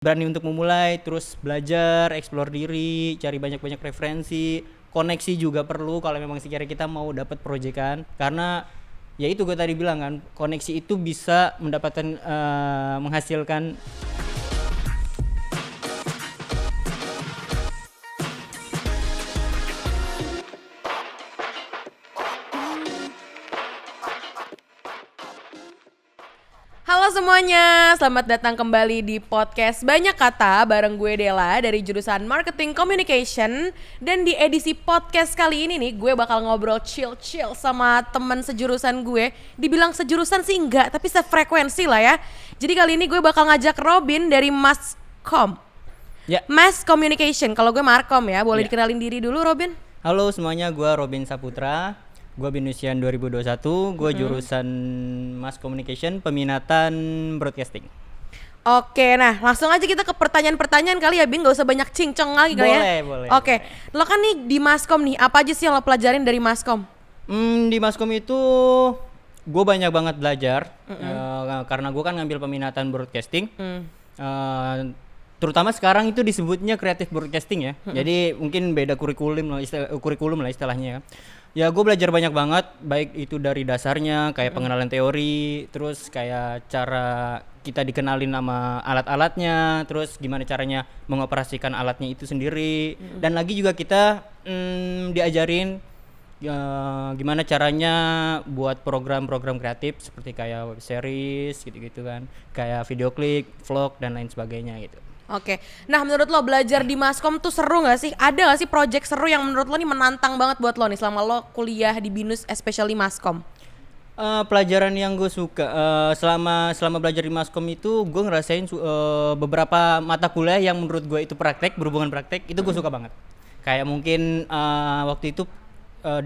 berani untuk memulai, terus belajar, explore diri, cari banyak-banyak referensi, koneksi juga perlu kalau memang sekiranya kita mau dapat proyekan. Karena ya itu gue tadi bilang kan, koneksi itu bisa mendapatkan menghasilkan. Halo semuanya, selamat datang kembali di podcast Banyak Kata bareng gue Della dari jurusan Marketing Communication. Dan di edisi podcast kali ini nih, gue bakal ngobrol chill-chill sama temen sejurusan gue. Dibilang sejurusan sih enggak, tapi sefrekuensi lah ya. Jadi kali ini gue bakal ngajak Robin dari Masscom. Ya. Mass Communication, kalau gue Markom ya. Boleh Ya. dikenalin diri dulu Robin? Halo semuanya, gue Robin Saputra. Gue Binusian 2021, gue jurusan Mass Communication, peminatan broadcasting. Oke, nah langsung aja kita ke pertanyaan-pertanyaan kali ya, Bin. Gak usah banyak cincong lagi kali ya. Boleh. Oke, lo kan nih di Masscom nih, apa aja sih yang lo pelajarin dari Masscom? Di Masscom itu gue banyak banget belajar, karena gue kan ngambil peminatan broadcasting. Terutama sekarang itu disebutnya creative broadcasting ya. Jadi mungkin beda kurikulum lah istilahnya. Ya gue belajar banyak banget, baik itu dari dasarnya kayak pengenalan teori, terus kayak cara kita dikenalin sama alat-alatnya, terus gimana caranya mengoperasikan alatnya itu sendiri, dan lagi juga kita diajarin ya, gimana caranya buat program-program kreatif seperti kayak web series gitu-gitu kan, kayak video klip, vlog dan lain sebagainya gitu. Oke, nah menurut lo belajar di Masscom tuh seru gak sih? Ada gak sih project seru yang menurut lo nih menantang banget buat lo nih selama lo kuliah di BINUS, especially Masscom? Pelajaran yang gue suka selama belajar di Masscom itu gue ngerasain beberapa mata kuliah yang menurut gue itu berhubungan praktek itu gue suka banget. Kayak mungkin waktu itu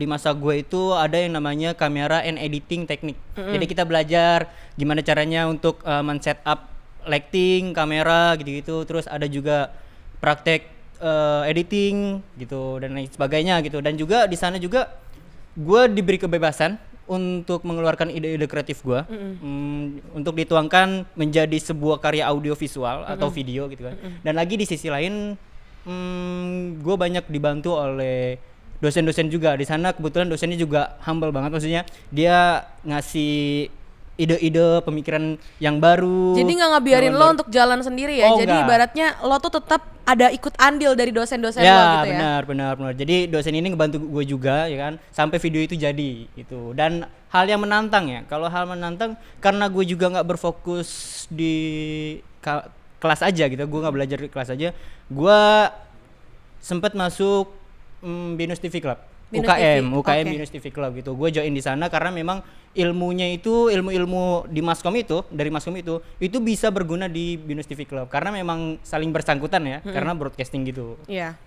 di masa gue itu ada yang namanya kamera and editing teknik. Jadi kita belajar gimana caranya untuk men-setup lighting, kamera gitu-gitu. Terus ada juga praktek editing gitu dan lain sebagainya gitu. Dan juga di sana juga gue diberi kebebasan untuk mengeluarkan ide-ide kreatif gue, untuk dituangkan menjadi sebuah karya audio visual atau video gitu kan. Dan lagi di sisi lain gue banyak dibantu oleh dosen-dosen juga di sana. Kebetulan dosennya juga humble banget, maksudnya dia ngasih ide-ide pemikiran yang baru. Jadi nggak ngebiarin lo untuk jalan sendiri ya? Jadi enggak. ibaratnya lo tuh tetap ada ikut andil dari dosen-dosen Ya, lo gitu ya? benar. Jadi dosen ini ngebantu gue juga ya kan, sampai video itu jadi gitu. Dan hal yang menantang ya, kalau hal menantang karena gue juga nggak berfokus di kelas aja gitu, gue nggak belajar di kelas aja. Gue sempat masuk BINUS TV Club. BINUS UKM TV, oke. BINUS TV Club gitu. Gue join di sana karena memang ilmunya itu ilmu di Masscom itu, dari Masscom itu bisa berguna di BINUS TV Club karena memang saling bersangkutan ya, karena broadcasting gitu. Iya.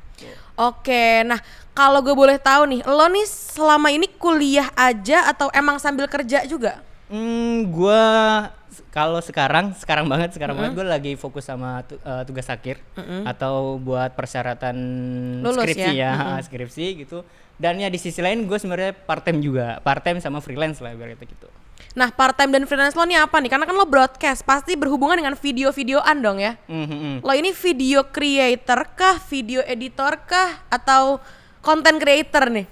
Oke, nah kalau gue boleh tahu nih, lo nih selama ini kuliah aja atau emang sambil kerja juga? Gue kalau sekarang banget gue lagi fokus sama tugas akhir atau buat persyaratan Lulus skripsi ya? Skripsi gitu. Dan ya di sisi lain gue sebenarnya part time sama freelance lah ibaratnya gitu. Nah, part time dan freelance lo nih apa nih? Karena kan lo broadcast, pasti berhubungan dengan video-videoan dong ya? Lo ini video creator kah, video editor kah, atau content creator nih?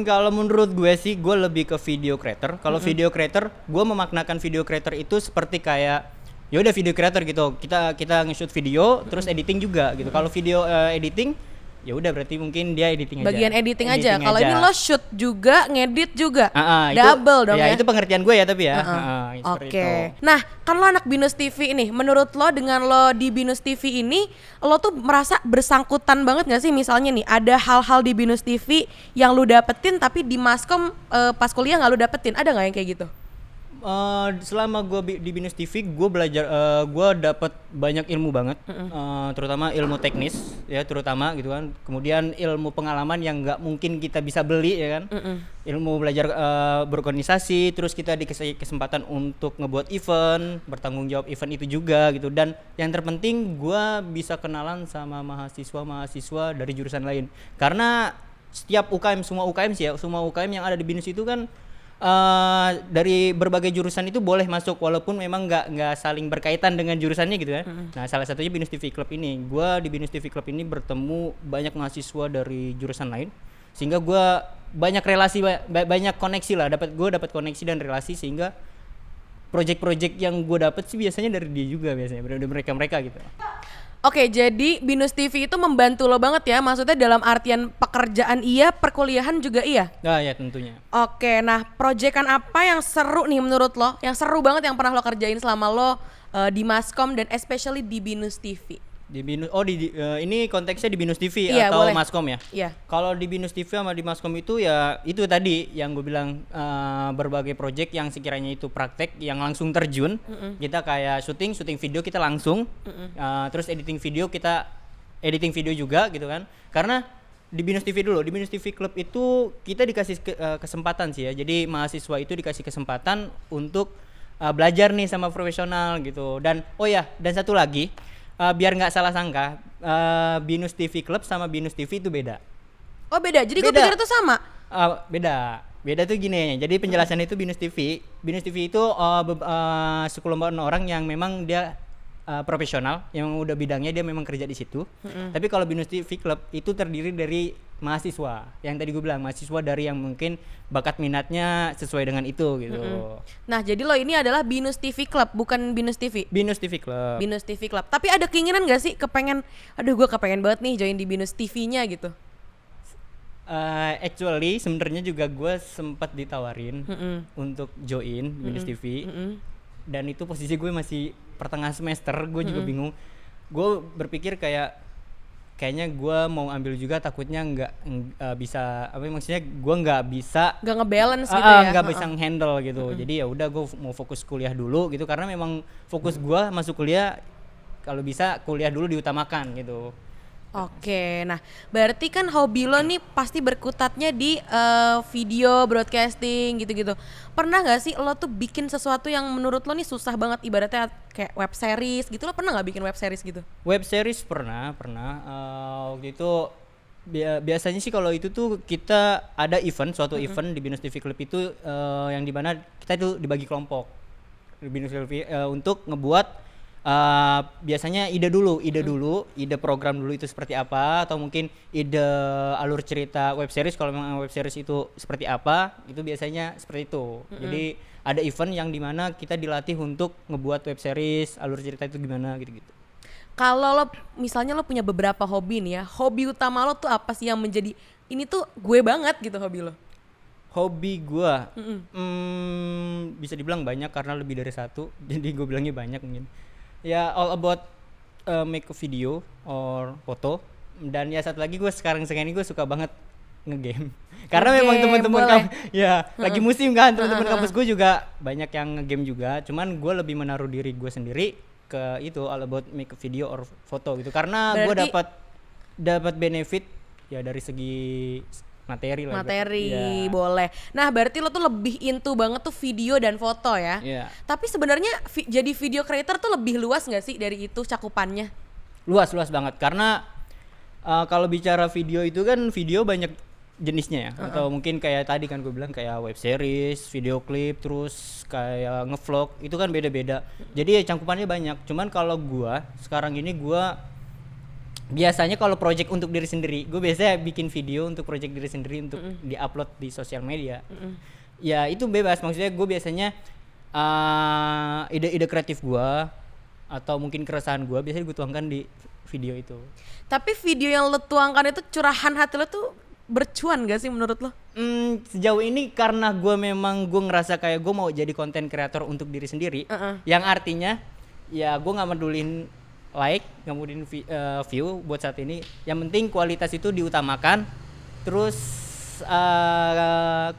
Kalau menurut gue sih gue lebih ke video creator. Kalau video creator, gue memaknakan video creator itu seperti kayak ya udah video creator gitu. Kita nge-shoot video, terus editing juga gitu. Kalau video editing, ya udah berarti mungkin dia editing aja. Bagian editing aja. Kalau ini lo shoot juga, ngedit juga, itu, double dong ya. Itu pengertian gue ya tapi ya. Oke. Nah, kan lo anak BINUS TV ini. Menurut lo dengan lo di BINUS TV ini, lo tuh merasa bersangkutan banget gak sih? Misalnya nih, ada hal-hal di BINUS TV yang lo dapetin tapi di Masscom pas kuliah gak lo dapetin. Ada gak yang kayak gitu? Selama gue di BINUS TV gue belajar, gue dapat banyak ilmu banget, terutama ilmu teknis ya, terutama gitu kan. Kemudian ilmu pengalaman yang nggak mungkin kita bisa beli ya kan. Ilmu belajar berorganisasi, terus kita dikasih kesempatan untuk ngebuat event, bertanggung jawab event itu juga gitu. Dan yang terpenting gue bisa kenalan sama mahasiswa dari jurusan lain, karena setiap UKM, semua UKM yang ada di BINUS itu kan dari berbagai jurusan itu boleh masuk walaupun memang nggak saling berkaitan dengan jurusannya gitu ya. Nah salah satunya Binus TV Club ini. Gua di Binus TV Club ini bertemu banyak mahasiswa dari jurusan lain sehingga gua banyak relasi banyak koneksi lah. Dapat koneksi dan relasi sehingga project-project yang gue dapat sih biasanya dari dia juga biasanya dari mereka gitu. Oke, jadi Binus TV itu membantu lo banget ya, maksudnya dalam artian pekerjaan iya, perkuliahan juga iya? Nah ya tentunya. Oke, nah proyekan apa yang seru nih menurut lo? Yang seru banget yang pernah lo kerjain selama lo di Maskom dan especially di Binus TV? Di Binus, ini konteksnya di Binus TV Iya, atau boleh. Maskom ya? Iya. Kalau di Binus TV sama di Maskom itu ya itu tadi yang gue bilang berbagai project yang sekiranya itu praktek yang langsung terjun. Kita kayak syuting video kita langsung, terus editing video juga gitu kan. Karena di Binus TV dulu, di Binus TV Club itu kita dikasih kesempatan sih ya. Jadi mahasiswa itu dikasih kesempatan untuk belajar nih sama profesional gitu. Dan dan satu lagi. Biar nggak salah sangka, Binus TV Club sama Binus TV itu beda. Oh beda, jadi gue pikir itu sama? Beda tuh gini ya. Jadi penjelasan itu Binus TV itu sekelompokan orang yang memang dia profesional, yang udah bidangnya dia memang kerja di situ. Tapi kalau Binus TV Club itu terdiri dari mahasiswa. Yang tadi gue bilang mahasiswa dari yang mungkin bakat minatnya sesuai dengan itu gitu. Nah, jadi lo ini adalah Binus TV Club, bukan Binus TV? Binus TV Club. Binus TV Club. Tapi ada keinginan gak sih gue kepengen banget nih join di Binus TV-nya gitu? Actually sebenarnya juga gue sempat ditawarin untuk join Binus TV. Dan itu posisi gue masih pertengahan semester, gue juga bingung. Gue berpikir kayaknya gue mau ambil juga, takutnya nggak bisa maksudnya gue nggak bisa ngebalance gitu ya, nggak bisa handle gitu. Jadi ya udah gue mau fokus kuliah dulu gitu, karena memang fokus gue masuk kuliah kalau bisa kuliah dulu diutamakan gitu. Oke, nah berarti kan hobi lo nih pasti berkutatnya di video, broadcasting gitu-gitu. Pernah nggak sih lo tuh bikin sesuatu yang menurut lo nih susah banget, ibaratnya kayak web series gitu? Lo pernah nggak bikin web series gitu? Web series pernah. Waktu itu biasanya sih kalau itu tuh kita ada event, event di Binus TV Club itu yang dimana kita itu dibagi kelompok di Binus TV untuk ngebuat biasanya ide program dulu itu seperti apa, atau mungkin ide alur cerita web series kalau memang web series itu seperti apa, itu biasanya seperti itu. Jadi ada event yang dimana kita dilatih untuk ngebuat web series, alur cerita itu gimana gitu-gitu. Kalau lo misalnya lo punya beberapa hobi nih ya, hobi utama lo tuh apa sih yang menjadi ini tuh gue banget gitu hobi lo? Hobi gue bisa dibilang banyak karena lebih dari satu, jadi gue bilangnya banyak mungkin. Ya all about make a video or foto. Dan ya satu lagi gue sekarang ini gue suka banget ngegame. Karena memang teman-teman lagi musim kan, teman-teman kampus gue juga banyak yang ngegame juga. Cuman gue lebih menaruh diri gue sendiri ke itu all about make a video or foto gitu. Karena gue dapat benefit ya dari segi materi ya. Boleh. Nah berarti lo tuh lebih into banget tuh video dan foto ya. Tapi sebenarnya jadi video creator tuh lebih luas nggak sih dari itu cakupannya? Luas banget, karena kalau bicara video itu kan video banyak jenisnya ya. Atau mungkin kayak tadi kan gue bilang kayak web series, video klip, terus kayak ngevlog, itu kan beda-beda. Jadi ya cakupannya banyak. Cuman kalau gue sekarang ini biasanya kalau project untuk diri sendiri, gue biasanya bikin video untuk project diri sendiri untuk diupload di sosial media. Ya itu bebas, maksudnya gue biasanya ide-ide kreatif gue atau mungkin keresahan gue biasanya gue tuangkan di video itu. Tapi video yang lo tuangkan itu curahan hati lo tuh bercuan gak sih menurut lo? Sejauh ini karena gue ngerasa kayak gue mau jadi konten kreator untuk diri sendiri, yang artinya ya gue nggak medulin like, kemudian view buat saat ini. Yang penting kualitas itu diutamakan. Terus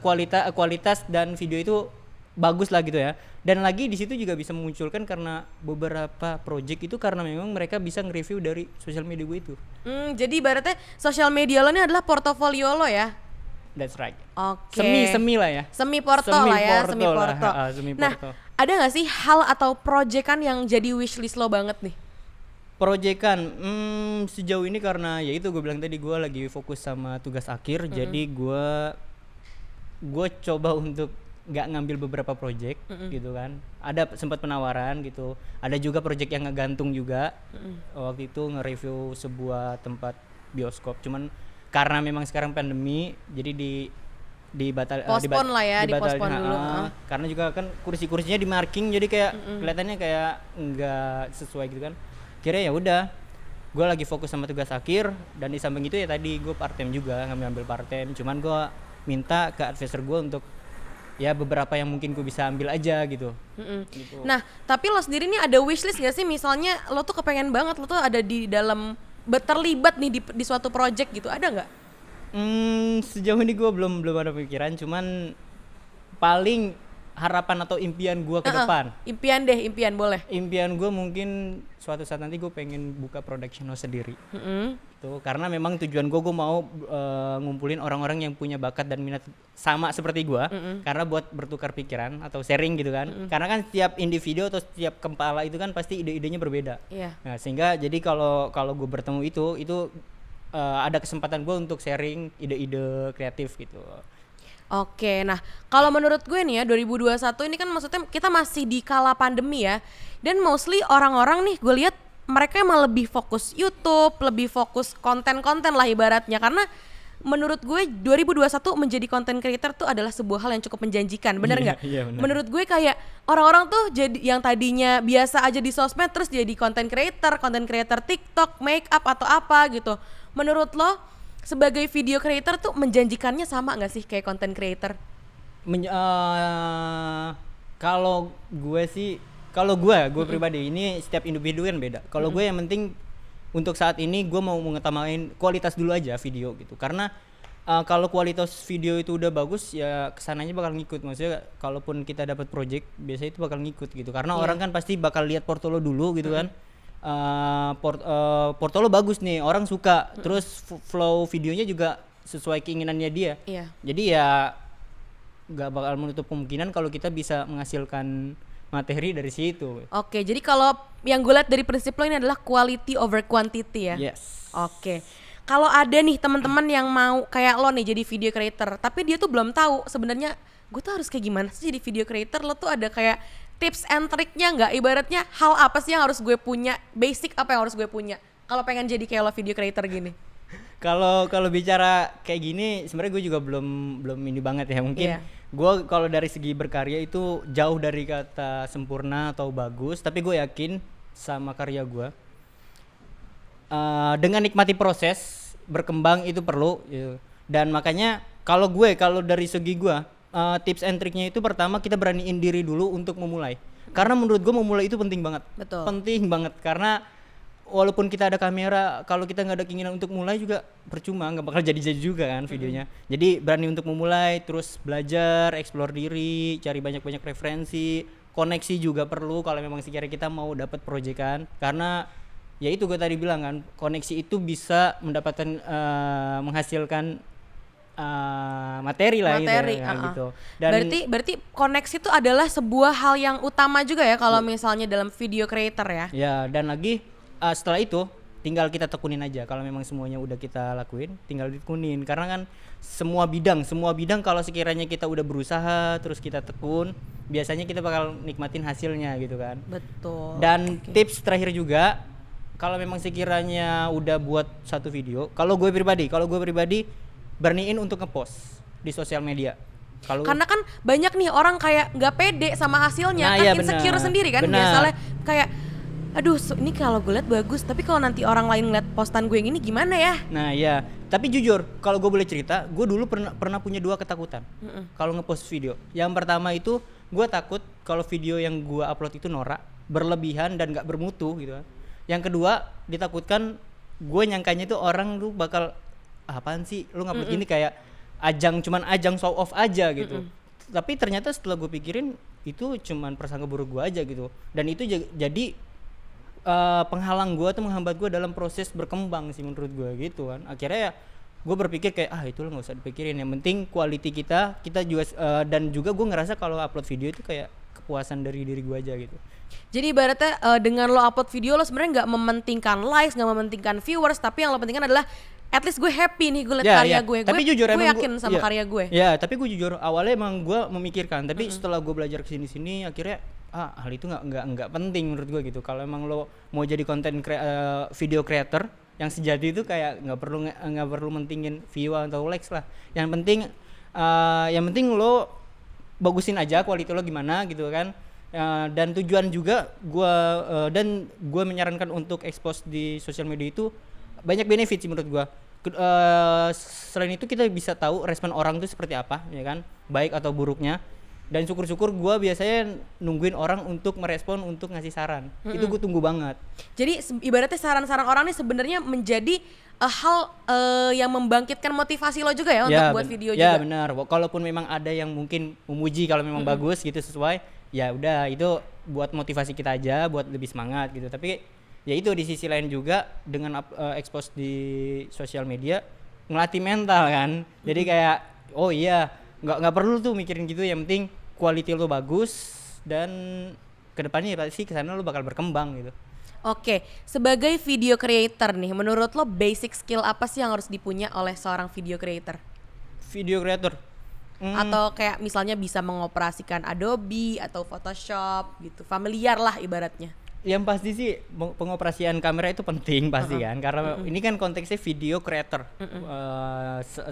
kualitas dan video itu bagus lah gitu ya. Dan lagi di situ juga bisa memunculkan karena beberapa project itu karena memang mereka bisa nge-review dari sosial media gue itu. Jadi ibaratnya sosial media lo ini adalah portofolio lo ya? That's right. Oke. Semi lah ya. Semi porto. Nah, ada nggak sih hal atau proyekan yang jadi wishlist lo banget nih? Proyekan sejauh ini karena ya itu gue bilang tadi gue lagi fokus sama tugas akhir, jadi gue coba untuk nggak ngambil beberapa project gitu kan. Ada sempat penawaran gitu, ada juga project yang ngegantung juga. Waktu itu nge-review sebuah tempat bioskop, cuman karena memang sekarang pandemi jadi Postpone lah ya, dibatalin, dipospon dulu. karena juga kan kursinya di marking, jadi kayak kelihatannya kayak nggak sesuai gitu kan. Kira ya udah, gue lagi fokus sama tugas akhir, dan di samping itu ya tadi gue part time juga, ngambil part time. Cuman gue minta ke advisor gue untuk ya beberapa yang mungkin gue bisa ambil aja gitu. Gitu. Nah, tapi lo sendiri nih ada wishlist gak sih? Misalnya lo tuh kepengen banget lo tuh ada di dalam terlibat nih di suatu project gitu, ada nggak? Sejauh ini gue belum ada pikiran, cuman paling harapan atau impian gue ke depan. Impian boleh. Impian gue mungkin suatu saat nanti gue pengen buka production house sendiri. Tuh, karena memang tujuan gue mau ngumpulin orang-orang yang punya bakat dan minat sama seperti gue, karena buat bertukar pikiran atau sharing gitu kan. Karena kan setiap individu atau setiap kepala itu kan pasti ide-idenya berbeda. Iya. Nah, sehingga jadi kalau gue bertemu itu ada kesempatan gue untuk sharing ide-ide kreatif gitu. Oke, nah kalau menurut gue nih ya 2021 ini kan maksudnya kita masih di kala pandemi ya. Dan mostly orang-orang nih gue lihat mereka emang lebih fokus YouTube, lebih fokus konten-konten lah ibaratnya. Karena menurut gue 2021 menjadi content creator tuh adalah sebuah hal yang cukup menjanjikan, bener nggak? Iya, bener. Menurut gue kayak orang-orang tuh jadi yang tadinya biasa aja di sosmed terus jadi content creator TikTok, make up atau apa gitu. Menurut lo sebagai video creator tuh menjanjikannya sama nggak sih kayak content creator? Kalau gue pribadi, ini setiap individu kan beda. Kalau gue yang penting untuk saat ini gue mau mengutamain kualitas dulu aja video gitu. Karena kalau kualitas video itu udah bagus ya kesananya bakal ngikut. Maksudnya kalaupun kita dapat project biasanya itu bakal ngikut gitu. Karena orang kan pasti bakal lihat portfolio dulu gitu kan. Portfolio bagus nih, orang suka. Terus flow videonya juga sesuai keinginannya dia. Iya. Jadi ya nggak bakal menutup kemungkinan kalau kita bisa menghasilkan materi dari situ. Oke, jadi kalau yang gue lihat dari prinsip lo ini adalah quality over quantity ya. Yes. Oke. Kalau ada nih teman-teman yang mau kayak lo nih jadi video creator, tapi dia tuh belum tahu sebenarnya gue tuh harus kayak gimana sih jadi video creator, lo tuh ada kayak tips and triknya nggak? Ibaratnya hal apa sih yang harus gue punya, basic apa yang harus gue punya kalau pengen jadi kayak lo video creator gini? Kalau bicara kayak gini sebenarnya gue juga belum ini banget ya, mungkin. Gue kalau dari segi berkarya itu jauh dari kata sempurna atau bagus, tapi gue yakin sama karya gue. Dengan nikmati proses berkembang itu perlu gitu. Dan makanya kalau dari segi gue tips and triknya itu pertama kita beraniin diri dulu untuk memulai. Karena menurut gue memulai itu penting banget. Betul. Penting banget karena walaupun kita ada kamera, kalau kita nggak ada keinginan untuk mulai juga percuma, nggak bakal jadi juga kan videonya. Jadi berani untuk memulai, terus belajar, explore diri, cari banyak-banyak referensi, koneksi juga perlu kalau memang sekiranya kita mau dapat proyekan. Karena ya itu gue tadi bilang kan, koneksi itu bisa mendapatkan menghasilkan materi lah gitu. Dan berarti koneksi itu adalah sebuah hal yang utama juga ya kalau misalnya dalam video creator ya. Ya, dan lagi setelah itu tinggal kita tekunin aja. Kalau memang semuanya udah kita lakuin, tinggal ditekunin. Karena kan semua bidang kalau sekiranya kita udah berusaha terus kita tekun, biasanya kita bakal nikmatin hasilnya gitu kan. Betul. Dan tips terakhir juga, kalau memang sekiranya udah buat satu video, kalau gue pribadi beraniin untuk ngepost di sosial media. Karena kan banyak nih orang kayak nggak pede sama hasilnya, kan insecure sendiri kan. Biasanya kayak aduh ini kalau gue liat bagus, tapi kalau nanti orang lain ngeliat postan gue yang ini gimana ya? Nah ya, tapi jujur kalau gue boleh cerita, gue dulu pernah punya 2 ketakutan kalau ngepost video. Yang pertama itu gue takut kalau video yang gue upload itu norak, berlebihan dan gak bermutu gitu kan. Yang kedua ditakutkan gue nyangkanya itu orang tuh bakal apaan sih lu ngupload gini, kayak cuman ajang show off aja gitu. Tapi ternyata setelah gue pikirin itu cuman prasangka buruk gue aja gitu. Dan itu jadi penghalang gue atau menghambat gue dalam proses berkembang sih menurut gue gitu kan. Akhirnya ya gue berpikir kayak itu nggak usah dipikirin, yang penting quality kita juga dan juga gue ngerasa kalau upload video itu kayak kepuasan dari diri gue aja gitu. Jadi ibaratnya dengan lo upload video lo sebenarnya nggak mementingkan likes, nggak mementingkan viewers, tapi yang lo pentingkan adalah at least gue happy nih gue liat Ya, karya ya. gue. Tapi jujur gue emang yakin sama iya. karya gue. Ya, tapi gue jujur awalnya emang gue memikirkan, tapi setelah gue belajar kesini akhirnya hal itu nggak penting menurut gue gitu. Kalau emang lo mau jadi video creator yang sejati itu kayak nggak perlu mentingin view atau likes lah. Yang penting lo bagusin aja quality lo gimana gitu kan. Dan tujuan juga gue menyarankan untuk expose di sosial media itu banyak benefit sih menurut gue. Selain itu kita bisa tahu respon orang itu seperti apa ya kan, baik atau buruknya. Dan syukur-syukur gue biasanya nungguin orang untuk merespon, untuk ngasih saran. Itu gue tunggu banget. Jadi ibaratnya saran-saran orang nih sebenarnya menjadi hal yang membangkitkan motivasi lo juga ya untuk buat video juga. Ya benar. Kalaupun memang ada yang mungkin memuji kalau memang bagus gitu sesuai, ya udah itu buat motivasi kita aja, buat lebih semangat gitu. Tapi ya itu di sisi lain juga dengan expose di sosial media ngelatih mental kan. Jadi kayak oh iya nggak perlu tuh mikirin gitu, yang penting quality lo bagus dan kedepannya ya pasti kesana lo bakal berkembang gitu. Oke, sebagai video creator nih, menurut lo basic skill apa sih yang harus dipunya oleh seorang video creator? Video creator Atau kayak misalnya bisa mengoperasikan Adobe atau Photoshop gitu, familiar lah ibaratnya. Yang pasti sih pengoperasian kamera itu penting pasti kan, karena ini kan konteksnya video creator,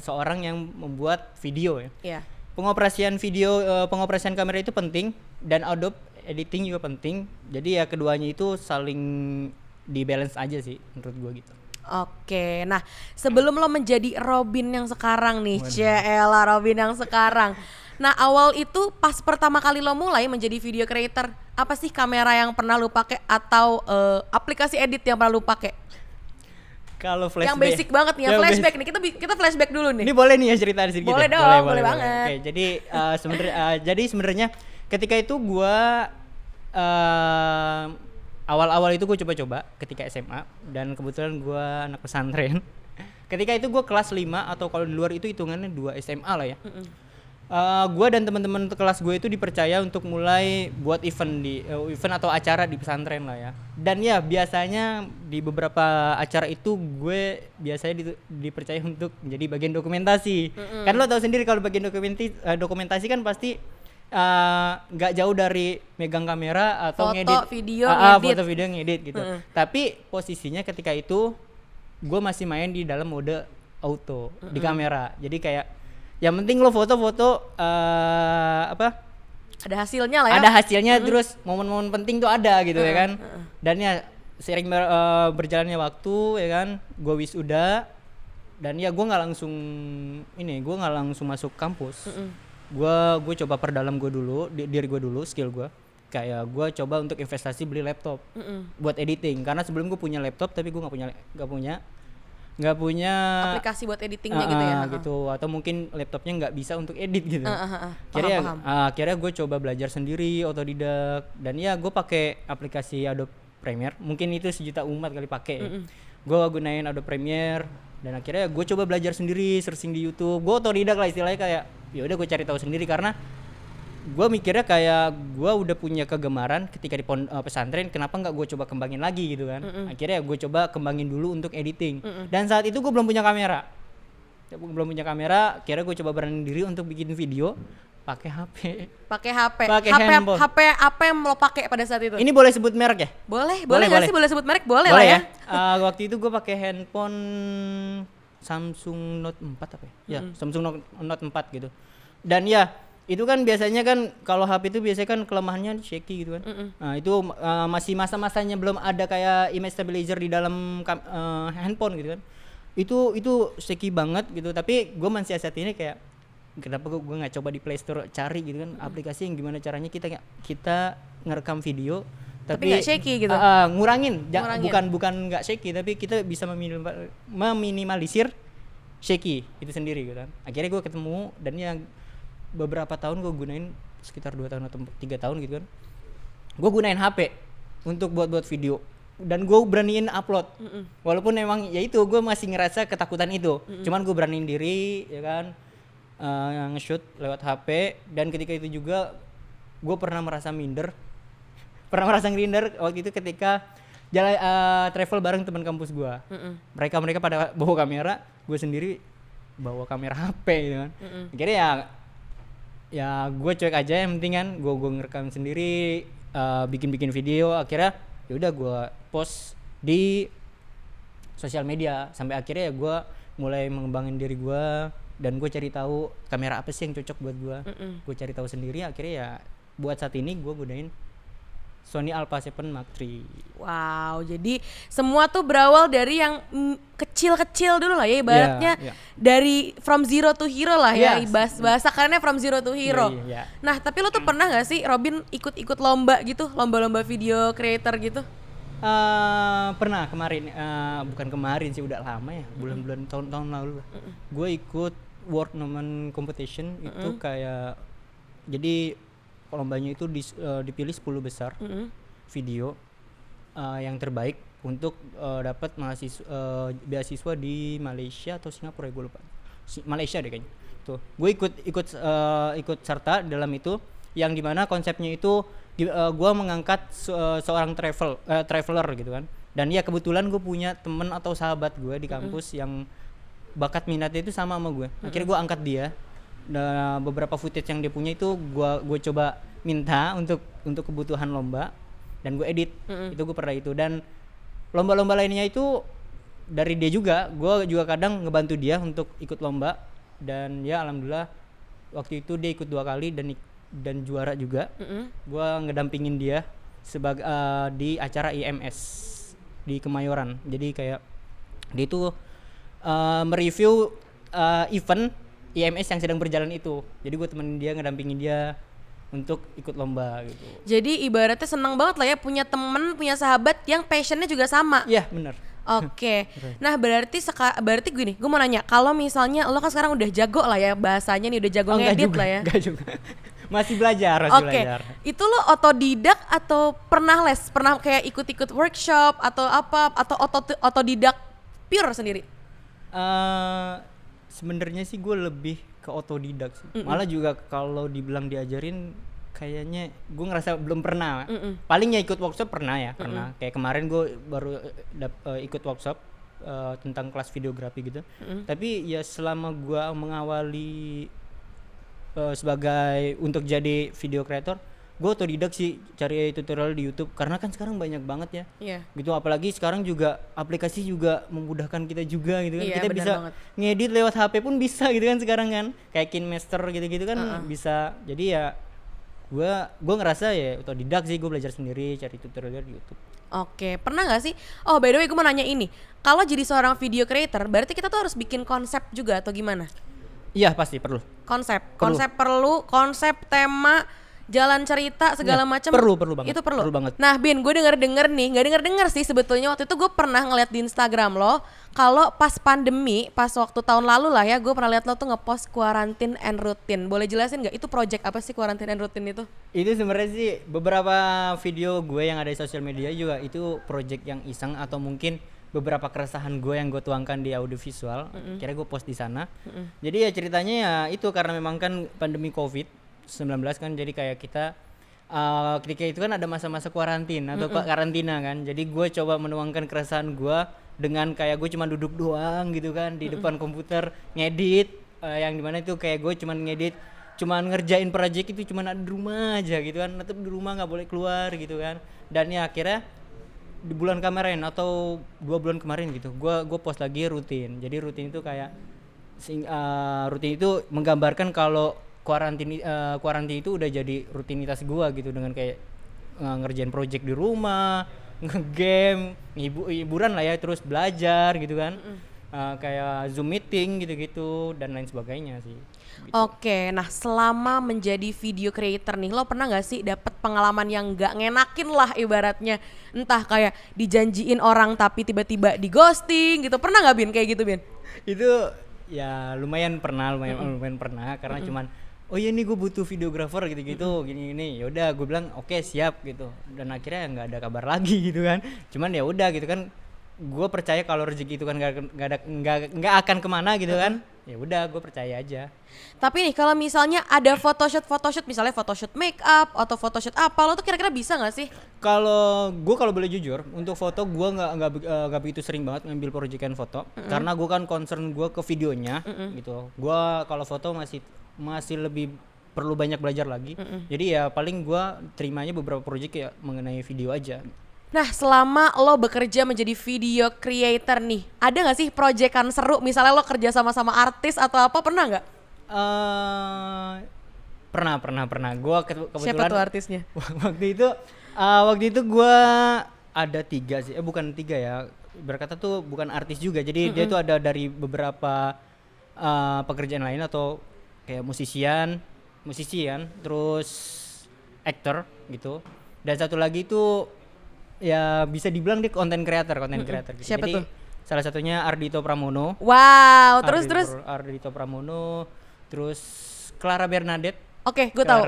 seorang yang membuat video ya. Iya. Pengoperasian kamera itu penting dan Adobe editing juga penting. Jadi ya keduanya itu saling di-balance aja sih menurut gua gitu. Oke, nah sebelum lo menjadi Robin yang sekarang nih, Ciela Robin yang sekarang. Nah awal itu pas pertama kali lo mulai menjadi video creator, apa sih kamera yang pernah lo pakai atau aplikasi edit yang pernah lo pakai? Kalau flashback, yang basic banget nih, flashback nih, kita flashback dulu nih. Ini boleh nih ya cerita sedikit. Boleh ya? dong, boleh banget. Oke, jadi sebenarnya ketika itu gua awal-awal itu gue coba-coba ketika SMA, dan kebetulan gue anak pesantren. Ketika itu gue kelas 5 atau kalau di luar itu hitungannya 2 SMA lah ya. Gue dan teman-teman kelas gue itu dipercaya untuk mulai buat event atau acara di pesantren lah ya. Dan ya biasanya di beberapa acara itu gue biasanya dipercaya untuk menjadi bagian dokumentasi. Kan lo tahu sendiri kalau bagian dokumentasi kan pasti nggak jauh dari megang kamera atau foto, video, ngedit gitu. Tapi posisinya ketika itu gue masih main di dalam mode auto di kamera. Jadi kayak yang penting lo foto-foto ada hasilnya lah ya. Ada hasilnya, terus momen-momen penting tuh ada gitu ya kan. Dan ya sering berjalannya waktu ya kan, gue wisuda dan ya gue nggak langsung masuk kampus. Gue coba perdalam diri gue dulu, skill gue. Kayak gue coba untuk investasi beli laptop buat editing, karena sebelum gue punya laptop tapi gue nggak punya aplikasi buat editingnya gitu ya. Gitu, atau mungkin laptopnya nggak bisa untuk edit gitu. Paham. Akhirnya gue coba belajar sendiri, otodidak, dan ya gue pakai aplikasi Adobe Premiere. Mungkin itu sejuta umat kali pakai. Gue gunain Adobe Premiere dan akhirnya gue coba belajar sendiri, searching di YouTube. Gue otodidak lah istilahnya, kayak ya udah gue cari tahu sendiri, karena gue mikirnya kayak gue udah punya kegemaran ketika di pesantren, kenapa nggak gue coba kembangin lagi gitu kan. Akhirnya gue coba kembangin dulu untuk editing. Dan saat itu gue belum punya kamera, akhirnya gue coba berani diri untuk bikin video pakai HP. Pakai handphone. HP apa yang lo pakai pada saat itu? Ini boleh sebut merek ya? Boleh nggak sih? Boleh sebut merek? Boleh lah ya. Waktu itu gue pakai handphone Samsung Note 4 apa ya? Samsung Note 4 gitu. Dan ya itu kan biasanya kan kalau HP itu biasanya kan kelemahannya shaky gitu kan. Nah itu masih masa-masanya belum ada kayak image stabilizer di dalam handphone gitu kan. Itu shaky banget gitu. Tapi gue mensiasatinya kayak kenapa gue nggak coba di Play Store cari gitu kan aplikasi yang gimana caranya kita ngerekam video tapi nggak shaky gitu. Ngurangin. Bukan nggak shaky, tapi kita bisa meminimalisir shaky itu sendiri gitu kan. Akhirnya gue ketemu, dan yang beberapa tahun gue gunain sekitar 2 tahun atau 3 tahun gitu kan. Gue gunain HP untuk buat video, dan gue beraniin upload. Walaupun memang ya itu gue masih ngerasa ketakutan itu. Cuman gue beraniin diri ya kan, nge-shoot lewat HP. Dan ketika itu juga gue pernah merasa minder waktu itu ketika jalan travel bareng teman kampus gue. Mereka pada bawa kamera, gue sendiri bawa kamera HP gitu kan. Akhirnya ya gue cuek aja, yang penting kan gue ngerekam sendiri, bikin video. Akhirnya ya udah gue post di sosial media, sampai akhirnya ya gue mulai mengembangin diri gue dan gue cari tahu kamera apa sih yang cocok buat gue. Gue cari tahu sendiri, akhirnya ya buat saat ini gue gunain Sony Alpha 7 Mark III. Wow, jadi semua tuh berawal dari yang kecil-kecil dulu lah ya, ibaratnya dari from zero to hero lah ya, bahasa kerennya from zero to hero. Nah, tapi lo tuh pernah gak sih Robin ikut lomba gitu, lomba-lomba video creator gitu? Pernah kemarin, bukan kemarin sih, udah lama ya, bulan-bulan tahun-tahun lalu. Gue ikut World Nomen Competition itu kayak, jadi lombanya itu dipilih 10 besar video yang terbaik untuk dapat beasiswa di Malaysia atau Singapura ya, gue lupa. Malaysia deh kayaknya. Tuh, gue ikut serta dalam itu, yang dimana konsepnya itu gue mengangkat seorang traveler gitu kan. Dan ya kebetulan gue punya temen atau sahabat gue di kampus yang bakat minatnya itu sama gue. Akhirnya gue angkat dia. Beberapa footage yang dia punya itu gue coba minta untuk kebutuhan lomba, dan gue edit. Itu gue pernah itu. Dan lomba-lomba lainnya itu dari dia juga, gue juga kadang ngebantu dia untuk ikut lomba. Dan ya alhamdulillah waktu itu dia ikut 2 kali dan juara juga. Gue ngedampingin dia sebagai di acara IMS di Kemayoran. Jadi kayak dia itu mereview event IMS yang sedang berjalan itu. Jadi gue temenin dia, ngedampingin dia untuk ikut lomba gitu. Jadi ibaratnya senang banget lah ya punya temen, punya sahabat yang passionnya juga sama. Iya benar. Oke. Nah berarti gini, gue mau nanya, kalau misalnya lo kan sekarang udah jago lah ya bahasanya nih, udah jago ngedit lah ya. Enggak juga. Masih belajar. Itu lo otodidak atau pernah les? Pernah kayak ikut-ikut workshop atau apa? Atau otodidak pure sendiri? Sebenarnya sih gue lebih ke otodidak sih. Malah juga kalau dibilang diajarin, kayaknya gue ngerasa belum pernah. Palingnya ikut workshop pernah ya, pernah. Kayak kemarin gue baru ikut workshop tentang kelas videografi gitu. Tapi ya selama gue mengawali sebagai untuk jadi video creator, gue otodidak sih, cari tutorial di YouTube, karena kan sekarang banyak banget ya. Gitu, apalagi sekarang juga aplikasi juga memudahkan kita juga gitu kan. Kita bisa ngedit lewat HP pun bisa gitu kan sekarang kan, kayak KineMaster gitu-gitu kan bisa. Jadi ya gue ngerasa ya otodidak sih, gue belajar sendiri, cari tutorial di YouTube. Oke, pernah gak sih? Oh by the way, gue mau nanya ini, kalau jadi seorang video creator berarti kita tuh harus bikin konsep juga atau gimana? Iya pasti perlu. Konsep perlu, konsep, tema, jalan cerita segala macam. Perlu banget. Itu perlu banget. Nah Bin, gue nggak denger sih sebetulnya. Waktu itu gue pernah ngeliat di Instagram lo, kalau pas pandemi, pas waktu tahun lalu lah ya, gue pernah lihat lo tuh ngepost Quarantine and Routine. Boleh jelasin nggak itu project apa sih Quarantine and Routine itu? Itu sebenarnya sih beberapa video gue yang ada di sosial media juga itu project yang iseng, atau mungkin beberapa keresahan gue yang gue tuangkan di audiovisual. Kira gue post di sana. Jadi ya ceritanya ya itu, karena memang kan pandemi COVID-19 kan, jadi kayak kita ketika itu kan ada masa-masa kuarantin atau karantina kan. Jadi gue coba menuangkan keresahan gue dengan kayak gue cuma duduk doang gitu kan di depan komputer ngedit, yang dimana itu kayak gue cuma ngedit, cuma ngerjain project itu cuma ada di rumah aja gitu kan, tetap di rumah nggak boleh keluar gitu kan. Dan ya akhirnya di bulan kemarin atau 2 bulan kemarin gitu, gue post lagi rutin. Jadi rutin itu kayak rutin itu menggambarkan kalau kuarantin itu udah jadi rutinitas gue gitu, dengan kayak ngerjain project di rumah, nge-game, hiburan lah ya, terus belajar gitu kan. Kayak Zoom meeting gitu-gitu dan lain sebagainya sih. Gitu. Oke, nah selama menjadi video creator nih, lo pernah nggak sih dapet pengalaman yang nggak ngenakin lah ibaratnya, entah kayak dijanjiin orang tapi tiba-tiba di ghosting gitu, pernah nggak Bin kayak gitu Bin? Itu ya lumayan pernah karena cuman oh iya nih gue butuh videographer gitu-gitu gini-gini. Ya udah gue bilang oke, siap gitu, dan akhirnya nggak ada kabar lagi gitu kan. Cuman ya udah gitu kan, gue percaya kalau rezeki itu kan nggak akan kemana gitu kan. Ya udah, gue percaya aja. Tapi nih kalau misalnya ada photoshoot misalnya photoshoot make up atau photoshoot apa, lo tuh kira-kira bisa nggak sih? Kalau boleh jujur, untuk foto gue nggak begitu sering banget ngambil proyekan foto, karena gue kan concern gue ke videonya gitu. Gue kalau foto masih lebih perlu banyak belajar lagi. Jadi ya paling gue terimanya beberapa proyek ya mengenai video aja. Nah, selama lo bekerja menjadi video creator nih, ada nggak sih proyekan seru? Misalnya lo kerja sama artis atau apa, pernah nggak? Pernah. Gue kebetulan. Siapa tuh artisnya? waktu itu gue ada 3 sih, bukan 3 ya. Berkata tuh bukan artis juga. Jadi dia tuh ada dari beberapa pekerjaan lain atau kayak musisian, terus aktor gitu. Dan satu lagi itu ya bisa dibilang dia content creator gitu. Siapa Jadi tuh? salah satunya Ardhito Pramono. Wow, terus. Ardhito Pramono, terus Clara Bernadette. Oke, gue tahu.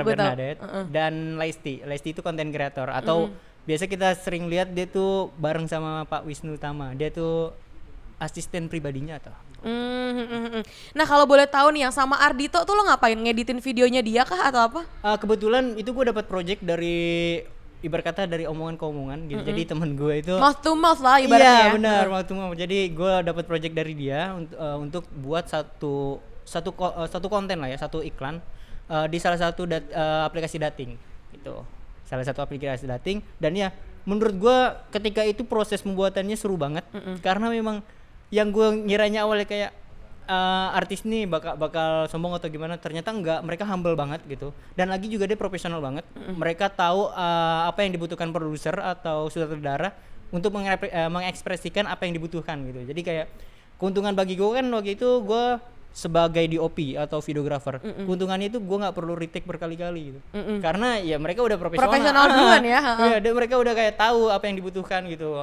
Dan Lesti itu content creator atau biasa kita sering lihat dia tuh bareng sama Pak Wisnu Tama. Dia tuh asisten pribadinya atau. Nah, kalau boleh tahu nih yang sama Ardhito tuh lo ngapain? Ngeditin videonya dia kah atau apa? Kebetulan itu gue dapat project dari ibarat kata dari omongan ke omongan gitu. Jadi temen gue itu Mouth to mouth lah ibaratnya. Iya benar, mouth to mouth. Jadi gue dapat project dari dia untuk buat satu konten lah ya, satu iklan di salah satu aplikasi dating gitu. Salah satu aplikasi dating, dan ya menurut gue ketika itu proses pembuatannya seru banget. Karena memang yang gue ngiranya awalnya kayak artis nih bakal sombong atau gimana, ternyata enggak, mereka humble banget gitu. Dan lagi juga dia profesional banget. Mereka tahu apa yang dibutuhkan produser atau sutradara untuk mengekspresikan apa yang dibutuhkan gitu. Jadi kayak keuntungan bagi gue kan waktu itu gue sebagai DOP atau videographer, keuntungannya itu gue nggak perlu retake berkali-kali gitu. Karena ya mereka udah profesional duluan ya. Iya, mereka udah kayak tahu apa yang dibutuhkan gitu,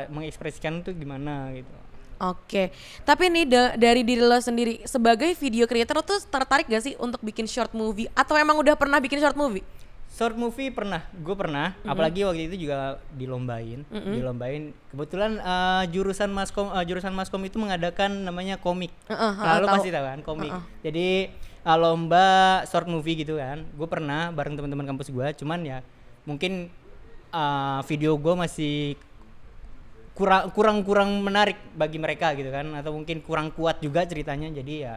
mengekspresikan itu gimana gitu. Oke, tapi nih dari diri lo sendiri sebagai video creator, lo tuh tertarik gak sih untuk bikin short movie atau emang udah pernah bikin short movie? Short movie gue pernah, apalagi waktu itu juga dilombain. Kebetulan jurusan maskom itu mengadakan namanya komik. Lo pasti tahu kan komik. Jadi lomba short movie gitu kan. Gue pernah bareng teman-teman kampus gue, cuman ya mungkin video gue masih kurang menarik bagi mereka gitu kan, atau mungkin kurang kuat juga ceritanya, jadi ya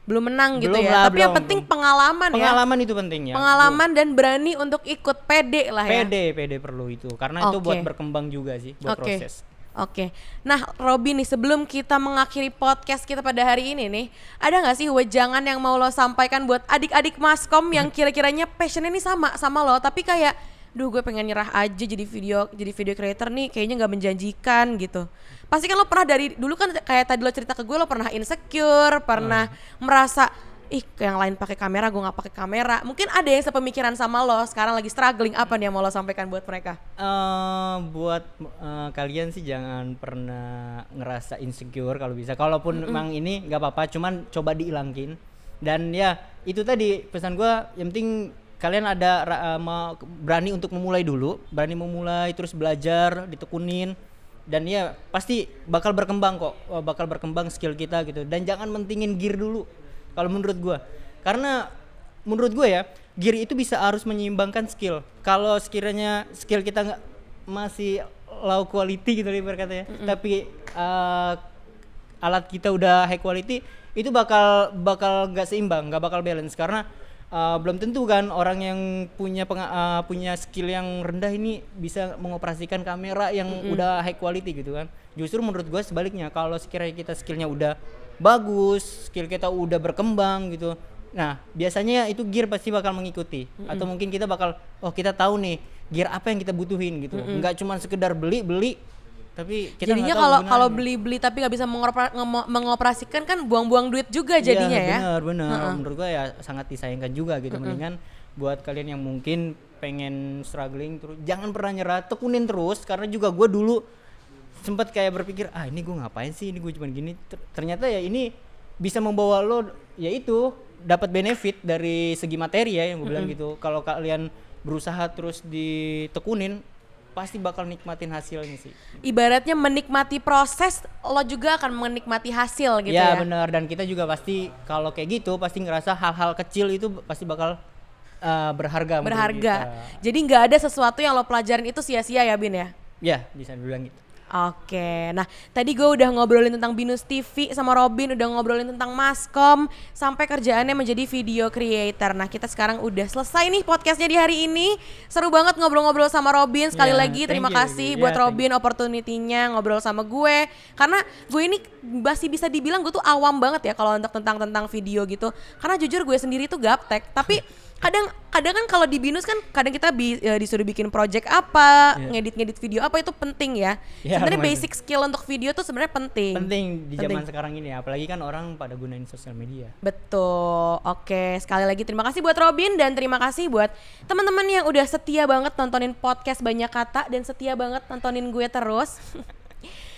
belum menang gitu ya. Tapi yang penting pengalaman ya. Pengalaman itu penting ya. Pengalaman dan berani untuk ikut, pede lah ya. Pede perlu itu, karena itu buat berkembang juga sih, buat proses. Oke. Nah, Robby nih, sebelum kita mengakhiri podcast kita pada hari ini nih, ada nggak sih wejangan yang mau lo sampaikan buat adik-adik maskom yang kira-kiranya passionnya nih sama lo, tapi kayak duh gue pengen nyerah aja jadi video creator nih, kayaknya nggak menjanjikan gitu. Pasti kan lo pernah dari dulu kan kayak tadi lo cerita ke gue, lo pernah insecure, pernah merasa yang lain pakai kamera, gue nggak pakai kamera. Mungkin ada yang sepemikiran sama lo, sekarang lagi struggling. Apa nih yang mau lo sampaikan buat mereka? Buat kalian sih jangan pernah ngerasa insecure kalau bisa. Kalaupun memang ini nggak apa-apa, cuman coba dihilangin. Dan ya itu tadi pesan gue, yang penting kalian ada berani untuk memulai dulu, terus belajar, ditekunin, dan ya pasti bakal berkembang kok, bakal berkembang skill kita gitu. Dan jangan mentingin gear dulu kalau menurut gue, karena menurut gue ya gear itu harus menyeimbangkan skill. Kalau sekiranya skill kita nggak masih low quality gitu berkata ya, tapi alat kita udah high quality, itu bakal nggak seimbang, nggak bakal balance. Karena belum tentu kan orang yang punya skill yang rendah ini bisa mengoperasikan kamera yang udah high quality gitu kan. Justru menurut gue sebaliknya, kalau sekiranya kita skillnya udah bagus, skill kita udah berkembang gitu, nah biasanya itu gear pasti bakal mengikuti. Atau mungkin kita bakal kita tahu nih gear apa yang kita butuhin gitu. Nggak cuma sekedar beli tapi kita jadinya kalau beli tapi nggak bisa mengoperasikan kan buang-buang duit juga jadinya ya. Benar. Menurut gue ya sangat disayangkan juga gitu. Mendingan buat kalian yang mungkin pengen struggling terus, jangan pernah nyerah, tekunin terus. Karena juga gue dulu sempat kayak berpikir ini gue ngapain sih, ini gue cuma gini. Ternyata ya ini bisa membawa lo yaitu dapat benefit dari segi materi ya, yang gue bilang gitu. Kalau kalian berusaha terus ditekunin, pasti bakal nikmatin hasilnya sih. Ibaratnya menikmati proses, lo juga akan menikmati hasil gitu ya. Ya benar, dan kita juga pasti kalau kayak gitu pasti ngerasa hal-hal kecil itu pasti bakal berharga. Jadi nggak ada sesuatu yang lo pelajarin itu sia-sia ya Bin ya? Ya bisa dibilang gitu. Oke, nah tadi gue udah ngobrolin tentang Binus TV sama Robin, udah ngobrolin tentang Maskom, sampai kerjaannya menjadi video creator. Nah kita sekarang udah selesai nih podcastnya di hari ini. Seru banget ngobrol-ngobrol sama Robin. Sekali lagi terima kasih buat Robin opportunity-nya ngobrol sama gue. Karena gue ini masih bisa dibilang gue tuh awam banget ya kalau untuk tentang video gitu. Karena jujur gue sendiri tuh gaptek, tapi kadang kan kalau di Binus kan kadang kita disuruh bikin project apa, ngedit video apa, itu penting ya. Sebenarnya basic skill untuk video tuh sebenarnya penting. Penting di zaman sekarang ini ya, apalagi kan orang pada gunain sosial media. Betul. Oke, sekali lagi terima kasih buat Robin dan terima kasih buat teman-teman yang udah setia banget nontonin podcast Banyak Kata dan setia banget nontonin gue terus.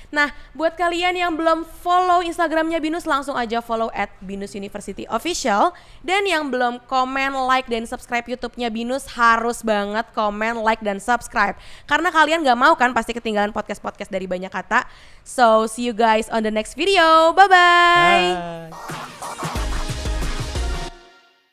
Nah, buat kalian yang belum follow Instagramnya Binus, langsung aja follow @binusuniversityofficial. Dan yang belum komen, like, dan subscribe YouTube-nya Binus, harus banget komen, like, dan subscribe. Karena kalian gak mau kan pasti ketinggalan podcast-podcast dari Banyak Kata. So, see you guys on the next video. Bye-bye. Bye.